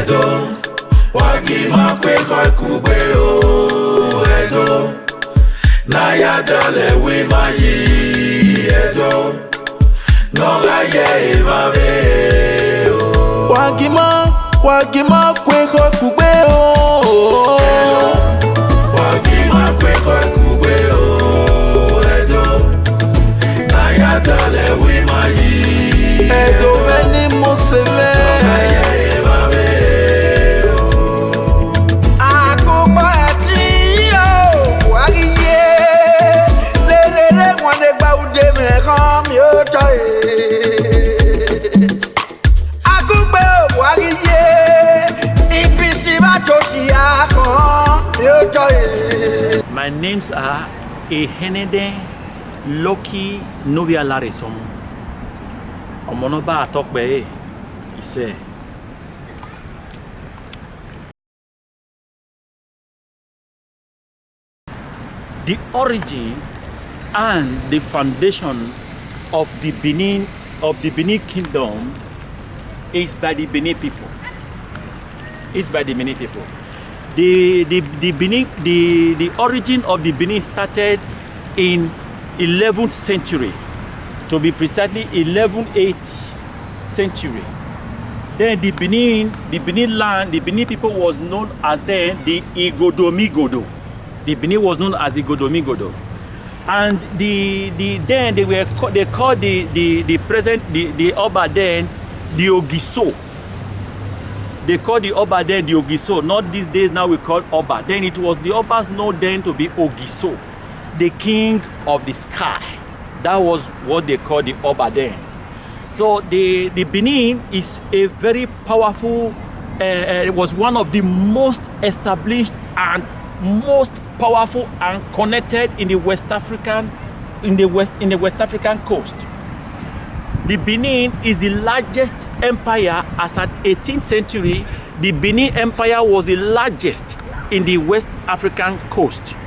Edo, Wagima Kwekoi Kube o Edo, Naya Dale Wimayi Edo, Nora Ye Mave o Wagima Kwekoi Kube o Edo, Wagima Kwekoi Kube o Edo, Naya Dale Wimayi Edo Beni Museme My names are Ehenede Loki Novia Larisom. Omonoba Atokbe ise. The origin and the foundation of the Benin Kingdom is by the Benin people. The origin of the Benin started in 11th century, to be precisely 1180 century. Then the Benin land, the Benin people was known as then the Igodomigodo. The Benin was known as Igodomigodo, and then they called the present the Oba then the Ogiso. They called the Oba then the Ogiso. Not these days now we call Oba. Then it was the Obas known then to be Ogiso, the king of the sky. That was what they called the Oba then. So the Benin is a very powerful. It was one of the most established and most powerful and connected in the West African coast. The Benin is the largest empire. As at 18th century, the Benin Empire was the largest in the West African coast.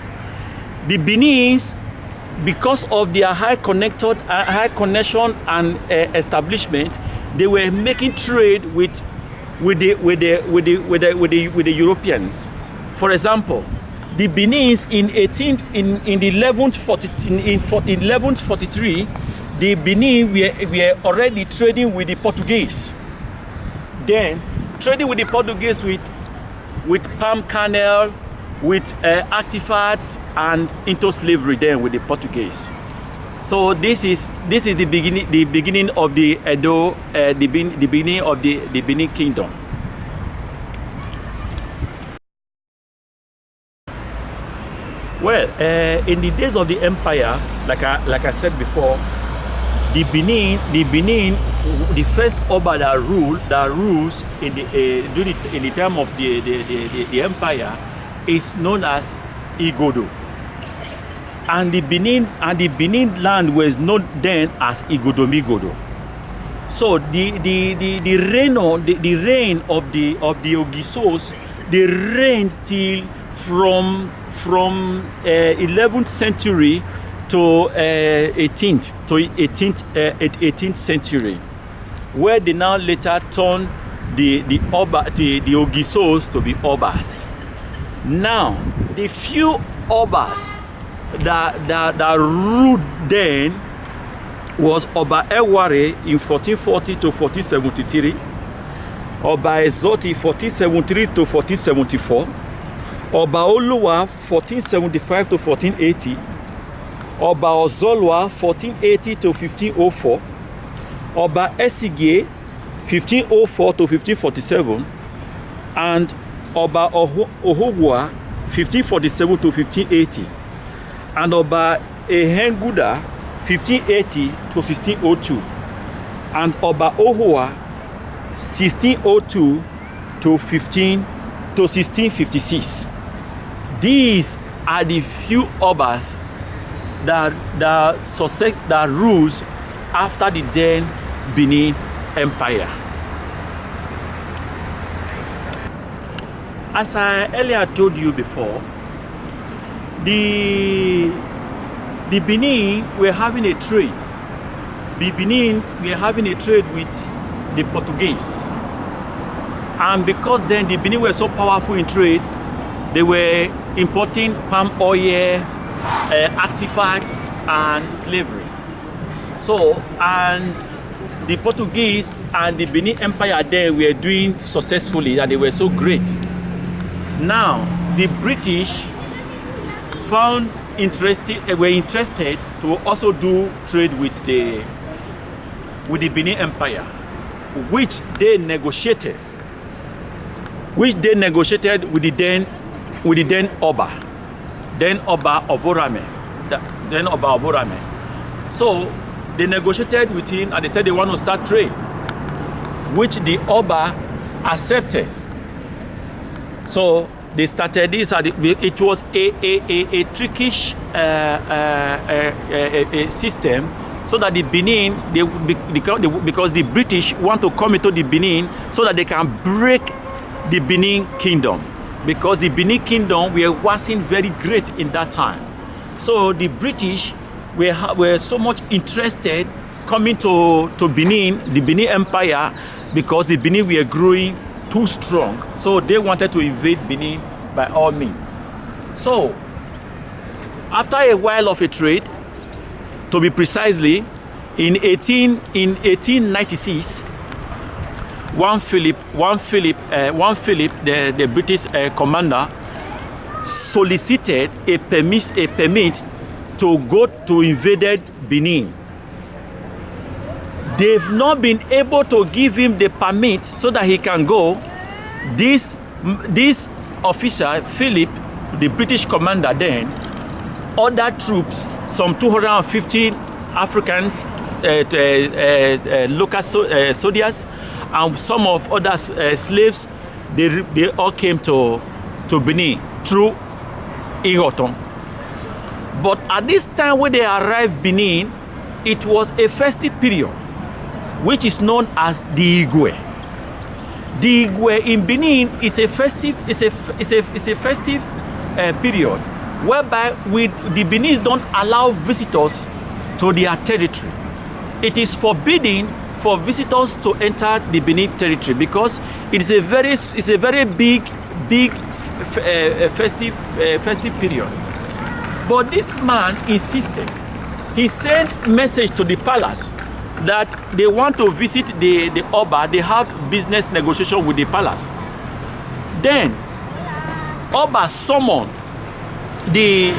The Benin's, because of their high connection and establishment, they were making trade with the Europeans. For example, the Benin's in 1143, the Benin were already trading with the Portuguese. Then trading with the Portuguese with palm kernel, with artifacts, and into slavery then with the Portuguese. So this is the beginning of the Edo, the beginning of the Benin Kingdom. Well, in the days of the empire, like I said before, the Benin, the first Oba that rules in the time of the empire is known as Igodo, and the Benin land was known then as Igodomigodo. So the reign of the Ogisos, they reigned till from 11th century to 18th century, where they now later turned the Ogisos to be Obas. Now, the few Obas that ruled then was Oba Eware in 1440 to 1473, Oba Ezoti 1473 to 1474, Oba Oluwa 1475 to 1480, Oba Ozolwa 1480 to 1504, Oba Esige 1504 to 1547, and Oba Ohogwa 1547 to 1580, and Oba Ehenguda 1580 to 1602, and Oba Ohua 1602 to 1656. These are the few Obas that rules after the then Benin Empire. As I earlier told you before, the Benin were having a trade. The Benin were having a trade with the Portuguese. And because then the Benin were so powerful in trade, they were importing palm oil, artifacts, and slavery. So, and the Portuguese and the Benin Empire there were doing successfully, and they were so great. Now, the British were interested to also do trade with the Benin Empire, which they negotiated with the then Oba of Orame. So they negotiated with him and they said they want to start trade, which the Oba accepted. So they started this. It was a trickish system, so that the Benin, because the British want to come into the Benin so that they can break the Benin Kingdom, because the Benin Kingdom were waxing very great in that time. So the British were so much interested coming to Benin, the Benin Empire, because the Benin were growing too strong. So they wanted to invade Benin by all means. So after a while of a trade, to be precisely, in 1896, one Philip, the British commander, solicited a permit to go to invaded Benin. They've not been able to give him the permit so that he can go. This officer, Philip, the British commander then, ordered troops, some 250 Africans, local soldiers, and some of other slaves. They all came to Benin through Igoton. But at this time when they arrived Benin, it was a festive period, which is known as the Igwe. The Igwe in Benin is a festive period whereby the Benin don't allow visitors to their territory. It is forbidden for visitors to enter the Benin territory because it is a very big festive period. But this man insisted. He sent message to the palace that they want to visit the Oba. They have business negotiation with the palace. Then Oba summoned the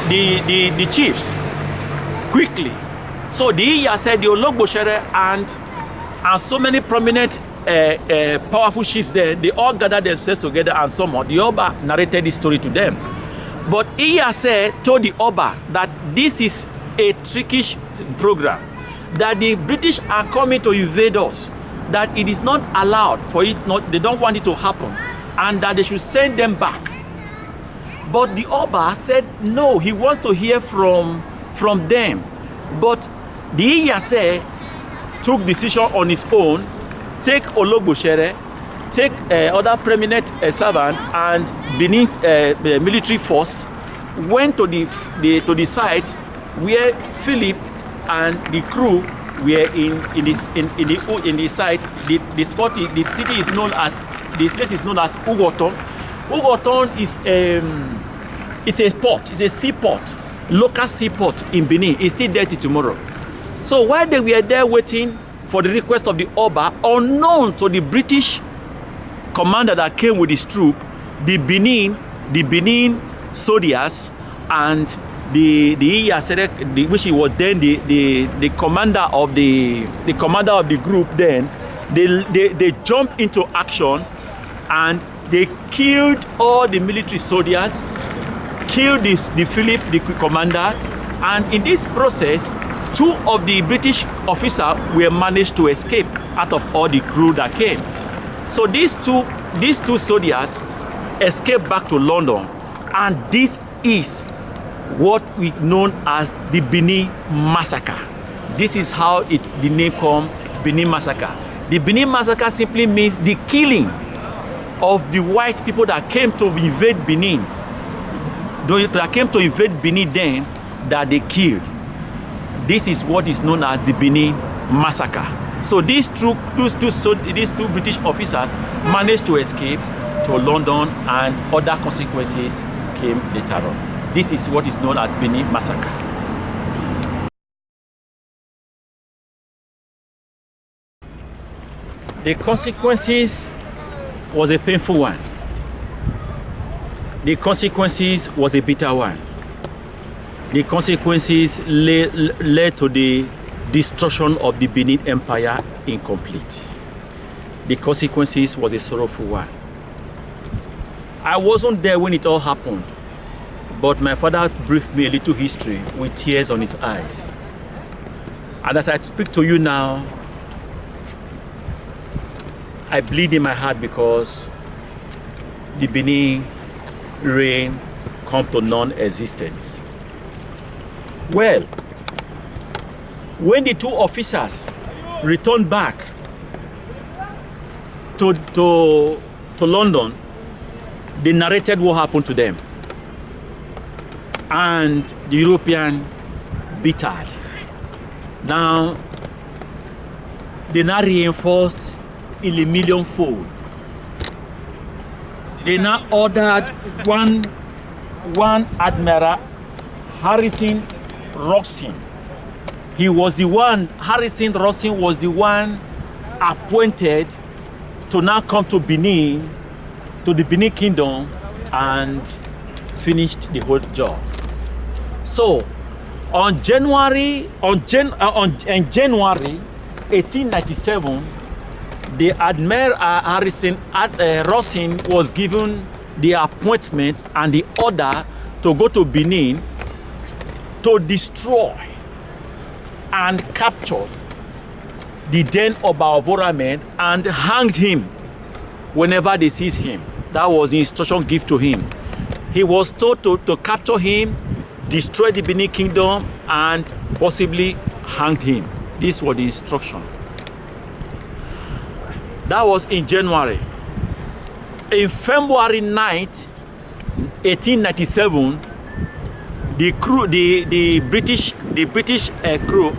chiefs quickly. So the Iya said the Ologboshere and so many prominent powerful chiefs there, they all gathered themselves together and summoned. The Oba narrated this story to them. But Iya told the Oba that this is a trickish program, that the British are coming to invade us, that it is not allowed for it, they don't want it to happen, and that they should send them back. But the Oba said no, he wants to hear from them. But the Iyase took decision on his own, take Ologboshere, take other prominent servant and Benin military force, went to the site where Philip and the crew were in the site. The city is known as, the place is known as Ugoton. Ugoton is it's a port, it's a seaport, local seaport in Benin. It's still there till tomorrow. So while they were there waiting for the request of the Oba, unknown to the British commander that came with his troop, the Benin soldiers and the Iyasere, which was then the commander of the group, then they jumped into action and they killed all the military soldiers, killed the Philip, the commander, and in this process, 2 of the British officers were managed to escape out of all the crew that came. So these two soldiers escaped back to London, and this is what we known as the Benin Massacre. This is how the name come, Benin Massacre. The Benin Massacre simply means the killing of the white people that came to invade Benin. That came to invade Benin then, that they killed. This is what is known as the Benin Massacre. So these two British officers managed to escape to London, and other consequences came later on. This is what is known as Benin Massacre. The consequences was a painful one. The consequences was a bitter one. The consequences led to the destruction of the Benin Empire incomplete. The consequences was a sorrowful one. I wasn't there when it all happened, but my father briefed me a little history with tears on his eyes. And as I speak to you now, I bleed in my heart because the Benin reign come to non-existence. Well, when the two officers returned back to London, they narrated what happened to them. And the European bittered. Now, they now reinforced in a millionfold. They now ordered one Admiral Harrison Roxin. Harrison Roxin was the one appointed to now come to Benin, to the Benin Kingdom, and finished the whole job. So, in January 1897, the Admiral Harrison Roxin was given the appointment and the order to go to Benin to destroy and capture the then Oba of Oramed and hanged him whenever they seized him. That was the instruction given to him. He was told to capture him, destroy the Benin Kingdom, and possibly hanged him. This was the instruction. That was in January. In February 9th, 1897, the British crew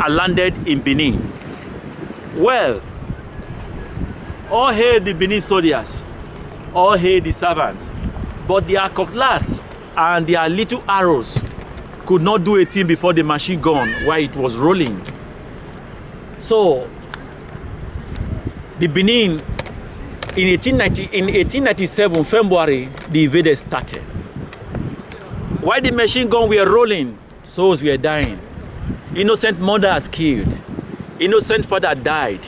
landed in Benin. Well, all hail the Benin soldiers, all hail the servants, but their cutlass and their little arrows could not do a thing before the machine gun while it was rolling. So the Benin, in 1897 February, the invaders started. While the machine gun were rolling, souls were dying. Innocent mothers killed. Innocent father died.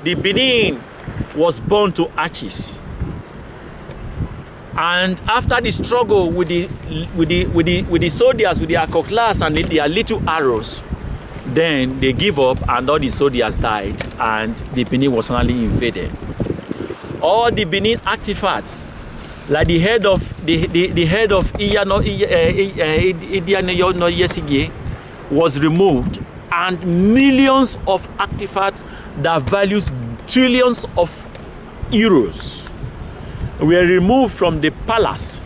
The Benin was burned to ashes. And after the struggle with the soldiers, with their cutlass and their little arrows, then they give up and all the soldiers died, and the Benin was finally invaded. All the Benin artifacts, like the head of Yesigye, was removed, and millions of artifacts that values trillions of euros were removed from the palace,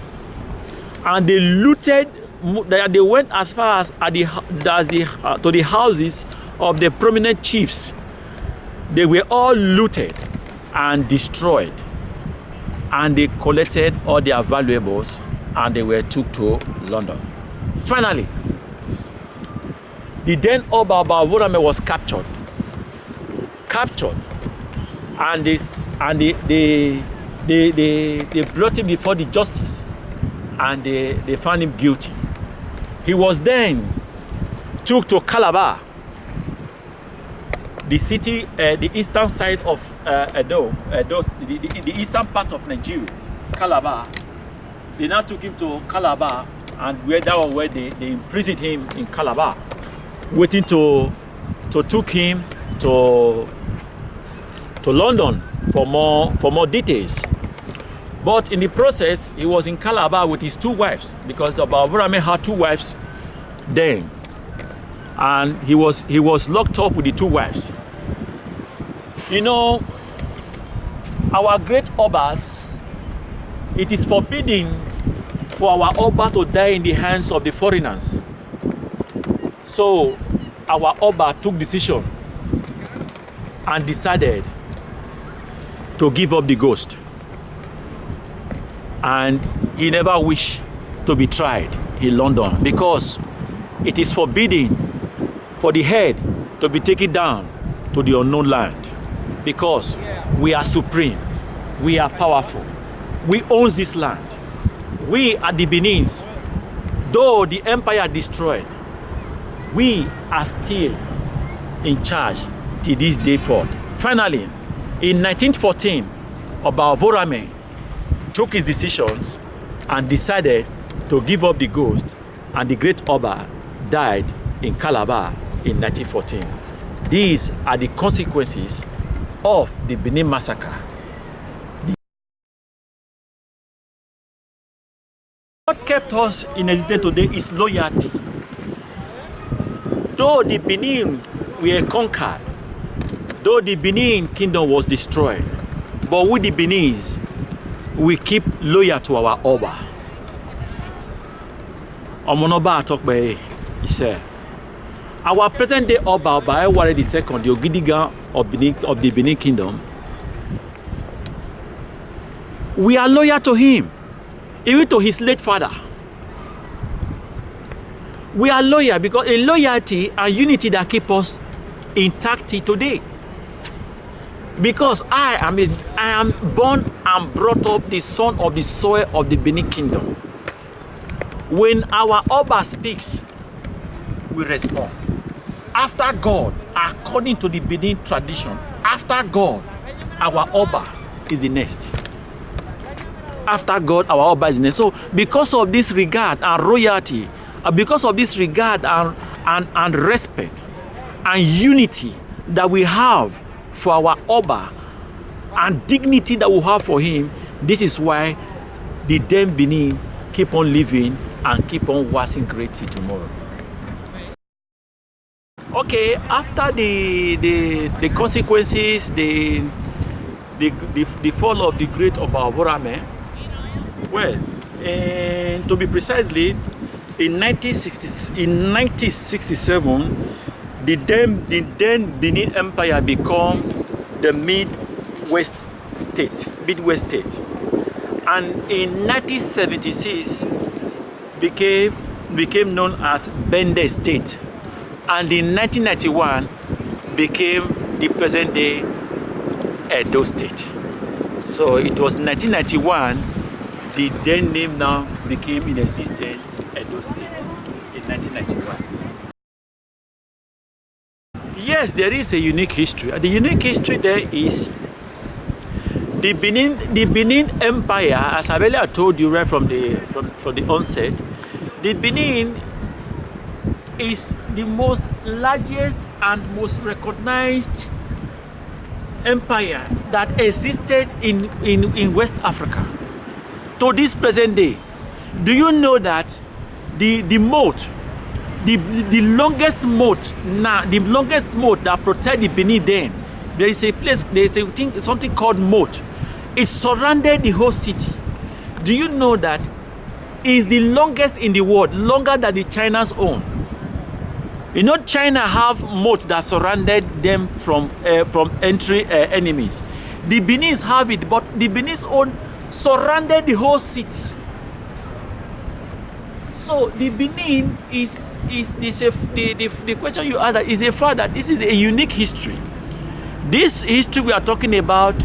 and they looted. They went as far as to the houses of the prominent chiefs. They were all looted and destroyed, and they collected all their valuables, and they were took to London. Finally, the then Oba of Orame was captured, and they brought him before the justice, and they found him guilty. He was then took to Calabar, the city, the eastern side of the eastern part of Nigeria, Calabar. They now took him to Calabar, and where they imprisoned him in Calabar, waiting to took him to London for more details. But in the process, he was in Calabar with his two wives, because Oba had two wives then, and he was locked up with the two wives. You know, our great Obas, it is forbidden for our Oba to die in the hands of the foreigners. So our Oba took decision and decided to give up the ghost. And he never wished to be tried in London because it is forbidden for the head to be taken down to the unknown land, because we are supreme, we are powerful, we own this land. We are the Benins. Though the empire destroyed, we are still in charge till this day forth. Finally, in 1914, Oba Vorame took his decisions and decided to give up the ghost, and the great Oba died in Calabar in 1914. These are the consequences of the Benin massacre. What kept us in existence today is loyalty. Though the Benin were conquered, though the Benin Kingdom was destroyed, but with the Beninese, we keep loyal to our Oba. Omonoba Atokbe, he said, our present day Oba, Oba Eware II, the Ogidiga of the Benin Kingdom, we are loyal to him, even to his late father. We are loyal because a loyalty and unity that keep us intact today. Because I am born and brought up the son of the soil of the Benin Kingdom. When our Oba speaks, we respond. After God, according to the Benin tradition, after God, our Oba is the next. After God, our Oba is the next. So because of this regard and royalty, because of this regard and respect and unity that we have for our Oba and dignity that we have for him, this is why the damn Benin keep on living and keep on waxing great till tomorrow. Okay, after the consequences, the fall of the great Oba Vorame, well, and to be precisely, in 1967, the then Benin Empire became the Midwest state, and in 1976 became known as Bende State, and in 1991 became the present day Edo State. So it was 1991, the then name now became in existence Edo State in 1991. Yes, there is a unique history. The unique history there is the Benin Empire, as I've earlier told you right from the onset. The Benin is the most largest and most recognized empire that existed in West Africa to this present day. Do you know that the moat, the longest moat now, the longest moat that protect the Benin then, there is a place, there is a thing, something called moat. It surrounded the whole city. Do you know that is the longest in the world, longer than the China's own? You know, China have moat that surrounded them from entry enemies. The Benin's have it, but the Benin's own surrounded the whole city. So the Benin is the question you asked is a fact that this is a unique history. This history we are talking about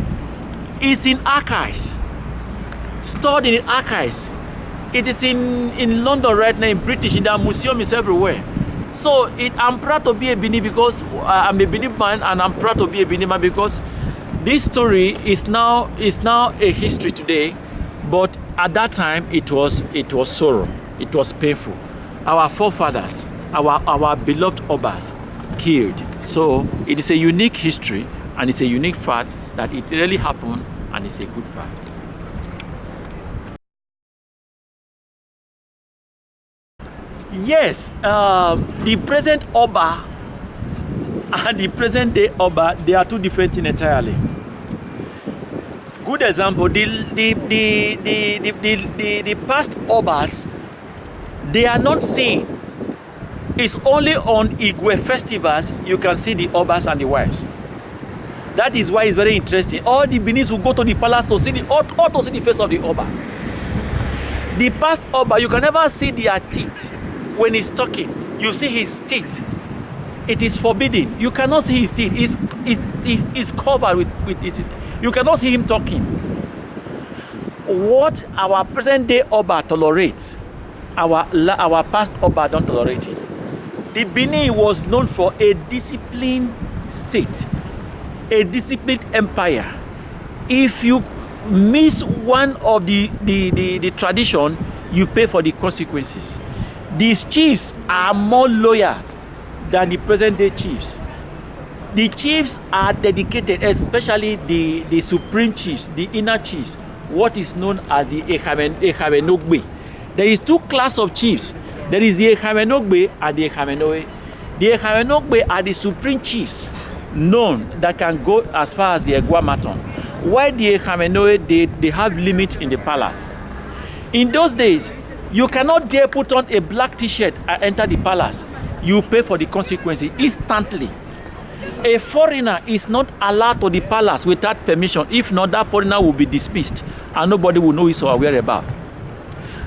is in archives, stored in archives. It is in London right now, in British. The museum is everywhere. So I'm proud to be a Benin because I'm a Benin man, and I'm proud to be a Benin man because this story is now a history today, but at that time it was sorrow, it was painful. Our forefathers, our beloved Obas killed. So it is a unique history, and it's a unique fact that it really happened, and it's a good fact. Yes, the present Oba and the present day Oba, they are two different things entirely. Good example, the past Obas, they are not seen. It's only on Igwe festivals you can see the Obas and the wives. That is why it's very interesting. All the Benin's will go to the palace to see to see the face of the Oba. The past Oba, you can never see their teeth when he's talking. You see his teeth. It is forbidden. You cannot see his teeth. It's covered with it. You cannot see him talking. What our present day Oba tolerates, our past Oba don't tolerate it. The Benin was known for a disciplined state, a disciplined empire. If you miss one of the tradition, you pay for the consequences. These chiefs are more loyal than the present day chiefs. The chiefs are dedicated, especially the supreme chiefs, the inner chiefs, what is known as the Ekhawenogbe. There is two classes of chiefs. There is the Ekhawenogbe and the Ekhawenowe. The Ekhawenogbe are the supreme chiefs known that can go as far as the Egwamaton. While the Ekhawenowe, they have limits in the palace. In those days, you cannot dare put on a black t-shirt and enter the palace. You pay for the consequences instantly. A foreigner is not allowed to the palace without permission. If not, that foreigner will be dismissed and nobody will know his or whereabouts.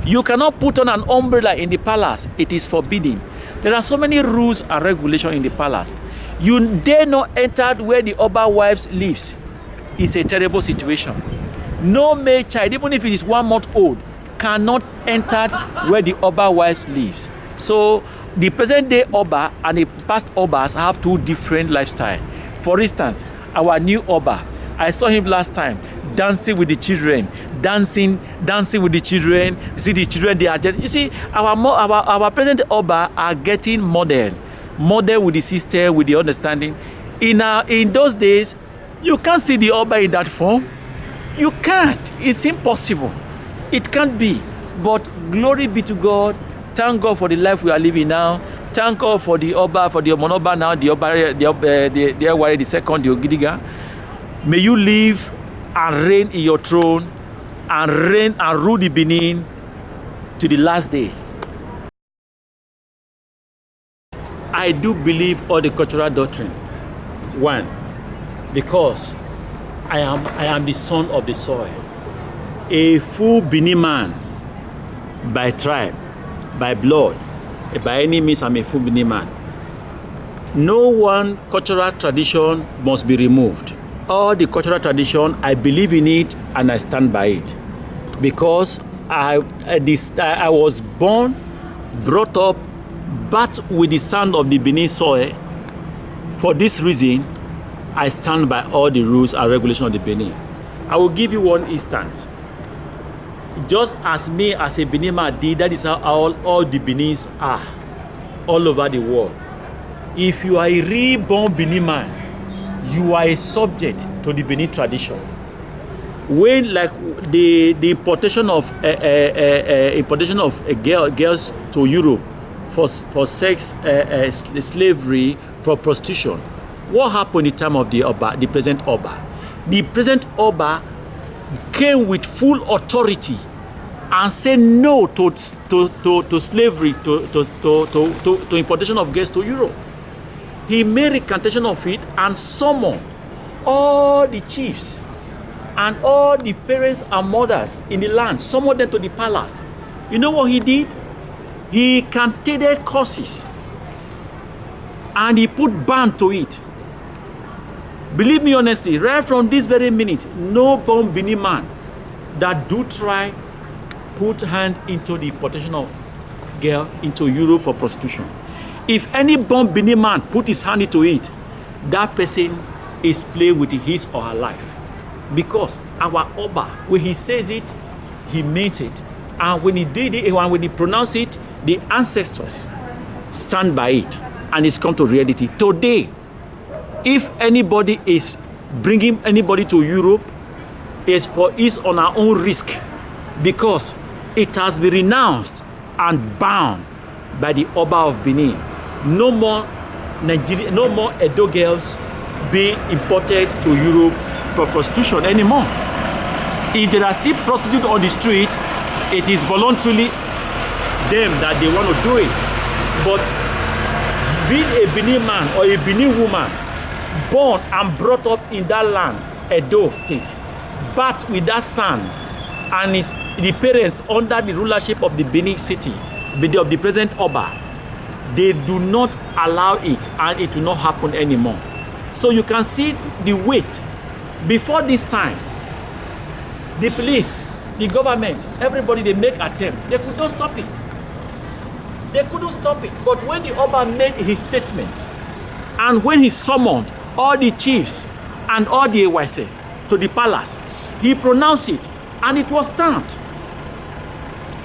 You cannot put on an umbrella in the palace. It is forbidden. There are so many rules and regulations in the palace. You dare not enter where the Oba wives lives. It's a terrible situation. No male child, even if it is 1 month old, cannot enter where the Oba wives lives. So the present day Oba and the past Obas have two different lifestyles. For instance, our new Oba, I saw him last time dancing with the children, dancing with the children. You see the children, they are. You see, our present Oba are getting model with the system, with the understanding. In those days, you can't see the Oba in that form. You can't. It's impossible. It can't be. But glory be to God. Thank God for the life we are living now. Thank God for the Oba, for the Monoba now, the Oba, the second, the Ogidiga. May you live and reign in your throne and reign and rule the Benin to the last day. I do believe all the cultural doctrine. One, because I am the son of the soil, a full Benin man by tribe, by blood, by any means. I'm a full Benin man. No one cultural tradition must be removed. All the cultural tradition, I believe in it and I stand by it, because I was born, brought up, but with the sound of the Benin soil. For this reason, I stand by all the rules and regulations of the Benin. I will give you one instance. Just as me as a Benin man did, that is how all the Benins are all over the world. If you are a reborn Benin man, you are a subject to the Benin tradition. When like the importation of girls to Europe for sex, slavery, for prostitution, what happened in the time of the Oba, the present Oba? The present Oba came with full authority and said no to slavery, to importation of girls to Europe. He made recantation of it and summoned all the chiefs and all the parents and mothers in the land, summoned them to the palace. You know what he did? He canted curses and he put ban to it. Believe me honestly, right from this very minute, no born Benin man that do try put hand into the importation of girl into Europe for prostitution. If any born Benin man put his hand into it, that person is playing with his or her life. Because our Oba, when he says it, he means it. And when he did it, when he pronounced it, the ancestors stand by it. And it's come to reality. Today, if anybody is bringing anybody to Europe, it's on our own risk, because it has been renounced and bound by the Oba of Benin. No more Edo girls being imported to Europe for prostitution anymore. If there are still prostitutes on the street, it is voluntarily them that they want to do it. But being a Benin man or a Benin woman born and brought up in that land, Edo State, bathed with that sand, and the parents under the rulership of the Benin city, of the present Oba, they do not allow it, and it will not happen anymore. So you can see the weight. Before this time, the police, the government, everybody, they make attempt. They could not stop it. They couldn't stop it. But when the Oba made his statement, and when he summoned all the chiefs and all the Ewese to the palace, he pronounced it, and it was stamped.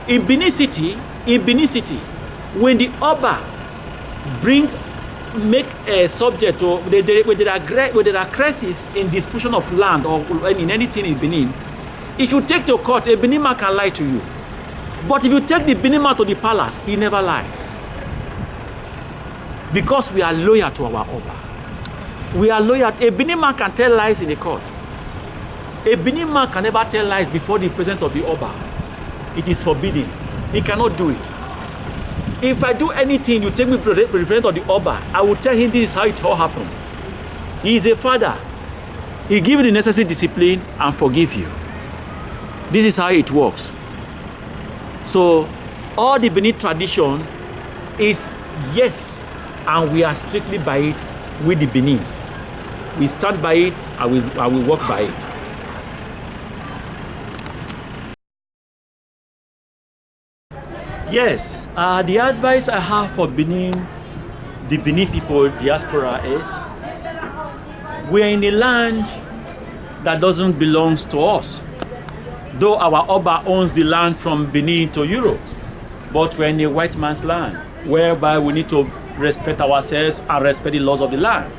In Benin City, when the Oba make a subject to where there are crises in disposition of land or in anything in Benin, if you take to court, a Benin man can lie to you. But if you take the Benin man to the palace, he never lies. Because we are loyal to our Oba. We are loyal. A Benin man can tell lies in the court. A Benin man can never tell lies before the presence of the Oba. It is forbidden. He cannot do it. If I do anything, you take me to the presence of the Oba, I will tell him this is how it all happened. He is a father. He give you the necessary discipline and forgive you. This is how it works. So, all the Benin tradition is yes, and we are strictly by it with the Benins. We stand by it, and we work by it. Yes, the advice I have for Benin, the Benin people, diaspora, is we are in a land that doesn't belong to us. Though our Oba owns the land from Benin to Europe, but we're in a white man's land, whereby we need to respect ourselves and respect the laws of the land.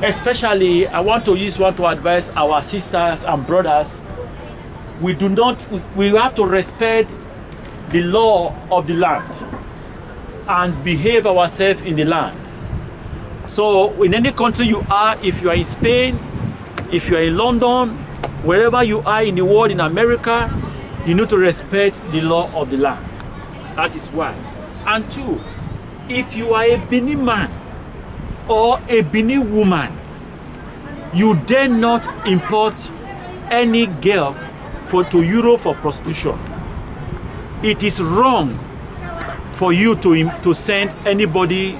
Especially, I want to use one to advise our sisters and brothers. We have to respect the law of the land and behave ourselves in the land. So in any country you are, if you are in Spain, if you are in London, wherever you are in the world, in America, you need to respect the law of the land. That is one. And two, if you are a Benin man or a Benin woman, you dare not import any girl to Europe for prostitution. It is wrong for you to send anybody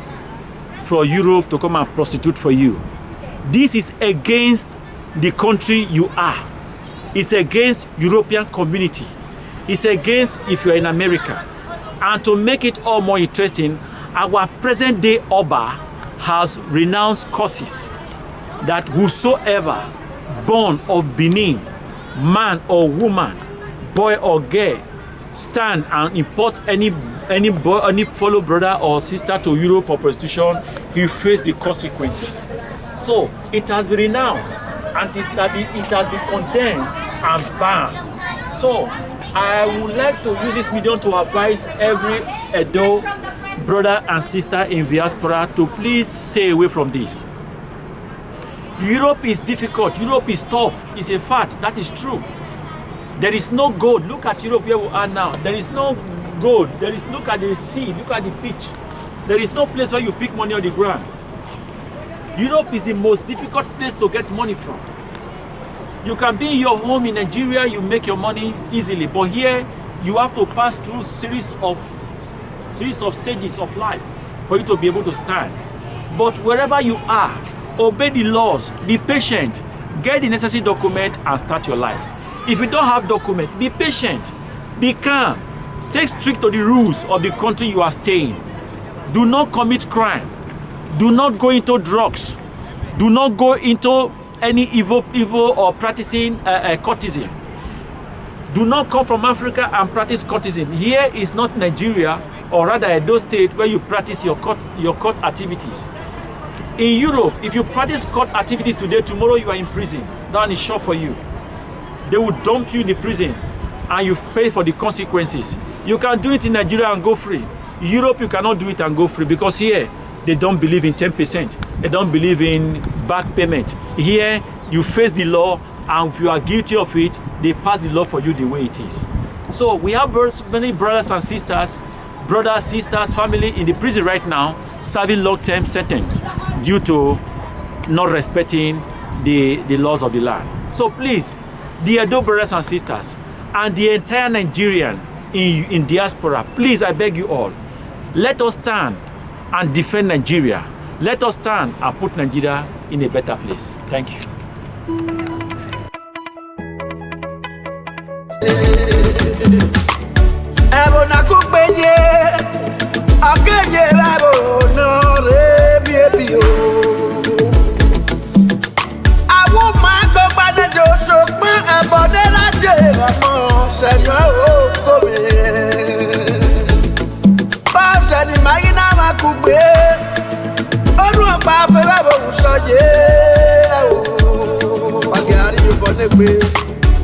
from Europe to come and prostitute for you. This is against the country you are. It's against European community. It's against if you're in America. And to make it all more interesting, our present day Oba has renounced curses that whosoever born of Benin, man or woman, boy or girl, stand and import any fellow brother or sister to Europe for prostitution, he face the consequences. So it has been renounced and it has been condemned and banned. So I would like to use this medium to advise every Edo brother and sister in diaspora to please stay away from this. Europe is difficult. Europe is tough. It's a fact. That is true. There is no gold. Look at Europe where we are now. There is no gold. Look at the sea. Look at the beach. There is no place where you pick money on the ground. Europe is the most difficult place to get money from. You can be in your home in Nigeria, you make your money easily. But here, you have to pass through series of stages of life for you to be able to stand. But wherever you are, obey the laws, be patient, get the necessary document and start your life. If you don't have document, be patient, be calm, stay strict to the rules of the country you are staying. Do not commit crime. Do not go into drugs. Do not go into any evil or practicing courtesan. Do not come from Africa and practice courtesan. Here is not Nigeria, or rather Edo State, where you practice your court activities. In Europe, if you practice court activities today, tomorrow you are in prison. That one is sure for you. They will dump you in the prison and you pay for the consequences. You can do it in Nigeria and go free. In Europe, you cannot do it and go free because here, they don't believe in 10%. They don't believe in back payment. Here, you face the law, and if you are guilty of it, they pass the law for you the way it is. So we have many brothers and sisters, family in the prison right now, serving long-term sentence due to not respecting the laws of the land. So please, the Edo brothers and sisters and the entire Nigerian in diaspora, please, I beg you all, let us stand and defend Nigeria. Let us stand and put Nigeria in a better place. Thank you. Sẹ́yìn ó gómìnà.